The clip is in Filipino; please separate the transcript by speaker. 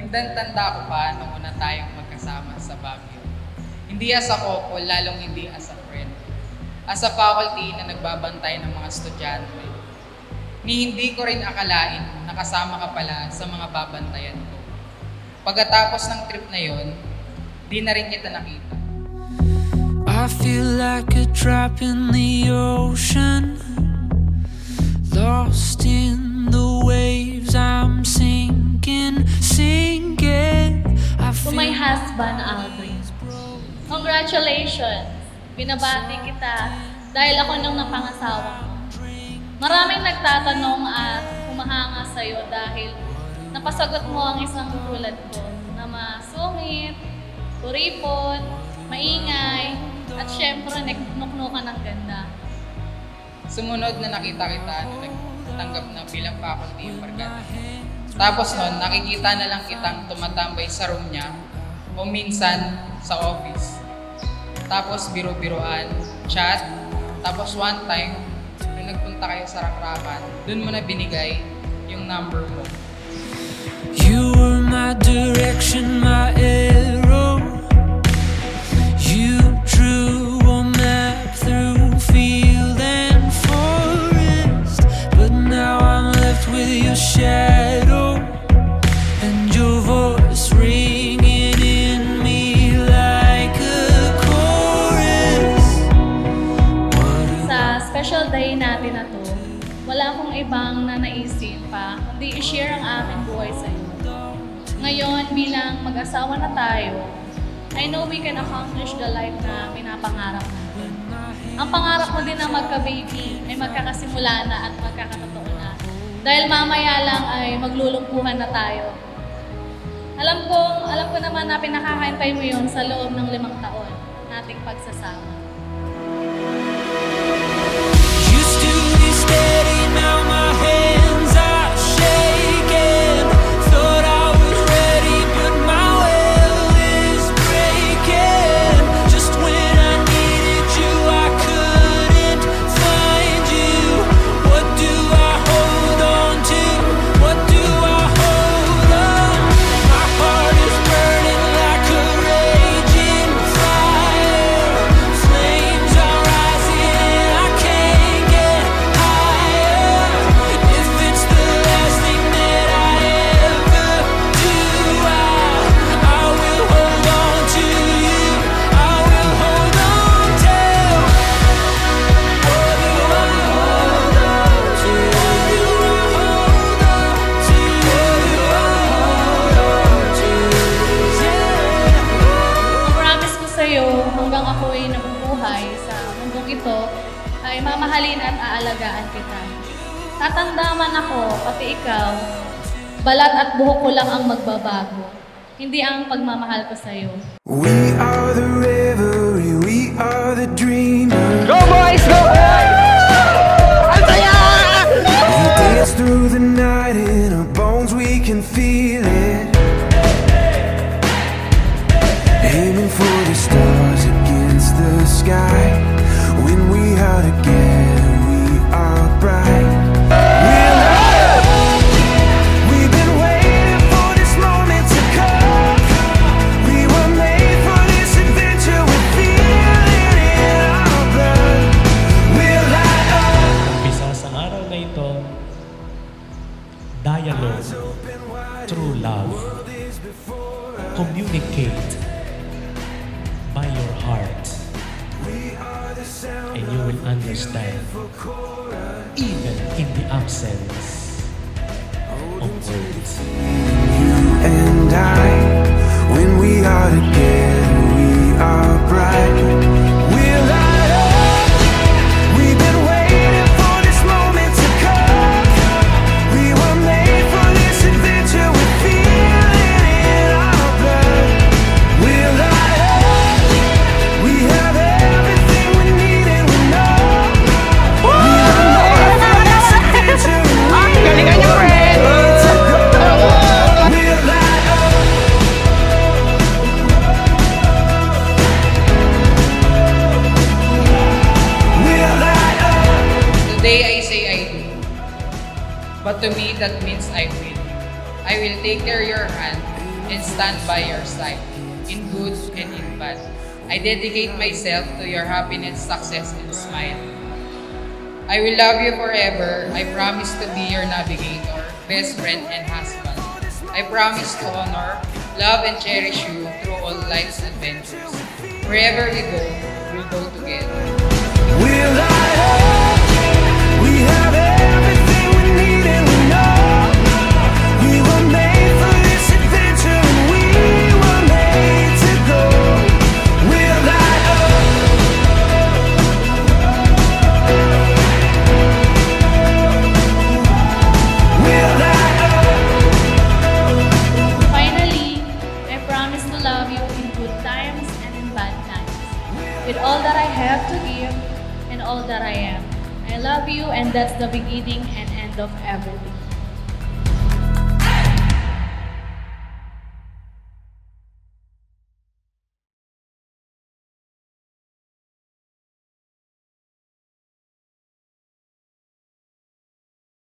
Speaker 1: Tanda ko pa nung una tayong magkasama sa Baguio. Hindi as a couple, lalong hindi as a friend. As a faculty na nagbabantay ng mga estudyante. Hindi ko rin akalain na kasama ka pala sa mga babantayan ko. Pagkatapos ng trip na yon, di na rin kita nakita.
Speaker 2: I feel like a drop in the ocean, lost in the waves, I'm sinking.
Speaker 3: To my husband, Aldrin, congratulations! Binabati kita dahil ako nung napangasawa mo. Maraming nagtatanong at humahanga sa'yo dahil napasagot mo ang isang tulad ko na masungit, kuripot, maingay, at syempre nagknuknukan ng ganda.
Speaker 1: Sumunod na nakita kita na nagtanggap na bilang faculty yung barkada. Tapos nun, nakikita na lang kitang tumatambay sa room niya o minsan sa office. Tapos biro-biroan, chat, tapos one time, nung nagpunta kayo sa Rakrakan, dun mo na binigay yung number mo.
Speaker 2: You were my direction, my arrow. You drew a map through field and forest, but now I'm left with your shadow and your voice ringing in me like a chorus.
Speaker 3: Sa special day natin na to, wala akong ibang nanaisip pa kundi i-share ang aming buhay sa iyo. Ngayon, bilang mag-asawa na tayo, I know we can accomplish the life na pinapangarap natin. Ang pangarap mo din na magka-baby ay magkakasimula na at magkakatotoo na. Dahil mamaya lang ay maglulumpuhan na tayo. Alam ko naman na pinakakahintay mo yun sa loob ng 5 taon nating pagsasama.
Speaker 2: Used to be steady, now my hands are shaking. Thought I was ready, but my will is breaking. Just when I needed you, I couldn't find you. What do I hold on to? What do I hold on? My heart is burning like a raging fire. Flames are rising, I can't get higher. If it's the last thing that I ever do, I will hold on to you. I will hold on till. What do I hold on to? What do I hold on to? What do I hold on to? Yeah.
Speaker 3: Ang promise ko sa'yo hanggang ako'y nabubuhay sa mundong ito ay mamahalin at aalagaan kita. Tatanda man ako, pati ikaw, balat at buhok ko lang ang magbabago. Hindi ang pagmamahal ko sa'yo.
Speaker 4: We are the revelry, we are the dreamers.
Speaker 5: Go boys, go! Ang saya!
Speaker 4: We dance through the night in our bones, we can feel it. Aiming for the stars against the sky. When we are together, we are bright. We've been waiting for this moment to come. We were made for this adventure, we feel it in our blood. We'll light up.
Speaker 6: Umpisa sa araw na ito, dialogue, true love, communicate by your heart, and you will understand even in the absence of words.
Speaker 4: You and I, when we are together, we are bright. We'll light up. We've been waiting for this moment to come. We were made for this adventure, we feel it in our blood. We'll light up. We have everything we need and we know. We were made for this adventure.
Speaker 5: Galingan niyo, friend!
Speaker 4: We'll light up. We'll light up.
Speaker 1: Today I say I do. But to me that means I will. I will take care of your hand and stand by your side, in good and in bad. I dedicate myself to your happiness, success, and smile. I will love you forever. I promise to be your navigator, best friend, and husband. I promise to honor, love, and cherish you through all life's adventures. Wherever we go, we'll go together.
Speaker 4: Will I hope we have everything we need and we know we were made for this adventure and we were made to go. Will I
Speaker 3: Finally, I promise to love you in good times and in bad times, with all that I have to give and all that I am. I love you, and that's the beginning and end of everything.